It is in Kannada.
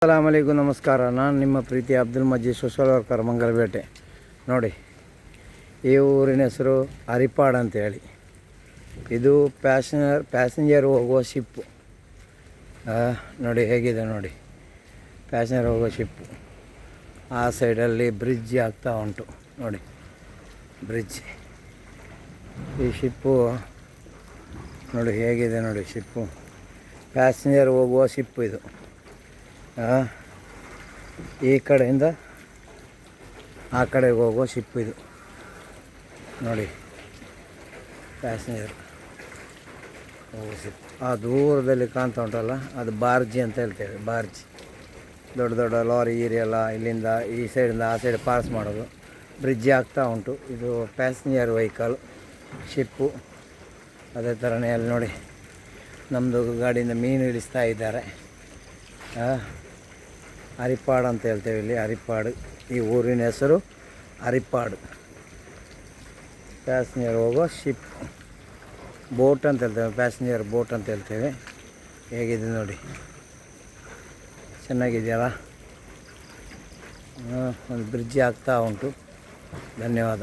ಅಸ್ಸಲಾಮು ಅಲೈಕುಂ, ನಮಸ್ಕಾರ. ನಾನು ನಿಮ್ಮ ಪ್ರೀತಿ ಅಬ್ದುಲ್ ಮಜೀದ್, ಸೋಷಲ್ ವರ್ಕರ್, ಮಂಗಲಪೇಟೆ. ನೋಡಿ, ಈ ಊರಿನ ಹೆಸರು ಹರಿಪಾಡ್ ಅಂತೇಳಿ. ಇದು ಪ್ಯಾಸೆಂಜರ್ ಹೋಗುವ ಶಿಪ್ಪು. ನೋಡಿ ಹೇಗಿದೆ ನೋಡಿ, ಪ್ಯಾಸೆಂಜರ್ ಹೋಗುವ ಶಿಪ್ಪು. ಆ ಸೈಡಲ್ಲಿ ಬ್ರಿಡ್ಜ್ ಆಗ್ತಾ ಉಂಟು ನೋಡಿ, ಬ್ರಿಡ್ಜ್. ಈ ಶಿಪ್ಪು ನೋಡಿ ಹೇಗಿದೆ ನೋಡಿ, ಶಿಪ್ಪು ಪ್ಯಾಸೆಂಜರ್ ಹೋಗುವ ಶಿಪ್ಪು ಇದು. ಈ ಕಡೆಯಿಂದ ಆ ಕಡೆಗೆ ಹೋಗುವ ಶಿಪ್ಪು ಇದು ನೋಡಿ, ಪ್ಯಾಸೆಂಜರ್ ಹೋಗುವ ಶಿಪ್ಪು. ಆ ದೂರದಲ್ಲಿ ಕಾಣ್ತಾ ಉಂಟಲ್ಲ, ಅದು ಬಾರ್ಜಿ ಅಂತ ಹೇಳ್ತೇವೆ. ಬಾರ್ಜಿ ದೊಡ್ಡ ದೊಡ್ಡ ಲಾರಿ ಎಲ್ಲ ಇಲ್ಲಿಂದ ಈ ಸೈಡಿಂದ ಆ ಸೈಡ್ ಪಾಸ್ ಮಾಡೋದು. ಬ್ರಿಡ್ಜ್ ಆಗ್ತಾ ಉಂಟು. ಇದು ಪ್ಯಾಸೆಂಜರ್ ವೆಹಿಕಲ್ ಶಿಪ್ಪು. ಅದೇ ಥರನೇ ಅಲ್ಲಿ ನೋಡಿ, ನಮ್ಮದು ಗಾಡಿಯಿಂದ ಮೀನು ಇಳಿಸ್ತಾ ಇದ್ದಾರೆ. ಹರಿಪಾಡ್ ಅಂತ ಹೇಳ್ತೇವೆ ಇಲ್ಲಿ, ಹರಿಪಾಡ್. ಈ ಊರಿನ ಹೆಸರು ಹರಿಪಾಡ್. ಪ್ಯಾಸೆಂಜರ್ ಹೋಗೋ ಶಿಪ್, ಬೋಟ್ ಅಂತ ಹೇಳ್ತೇವೆ, ಪ್ಯಾಸೆಂಜರ್ ಬೋಟ್ ಅಂತ ಹೇಳ್ತೇವೆ. ಹೇಗಿದೆ ನೋಡಿ, ಚೆನ್ನಾಗಿದೆಯಲ್ಲ. ಒಂದು ಬ್ರಿಡ್ಜ್ ಆಗ್ತಾ ಉಂಟು. ಧನ್ಯವಾದ.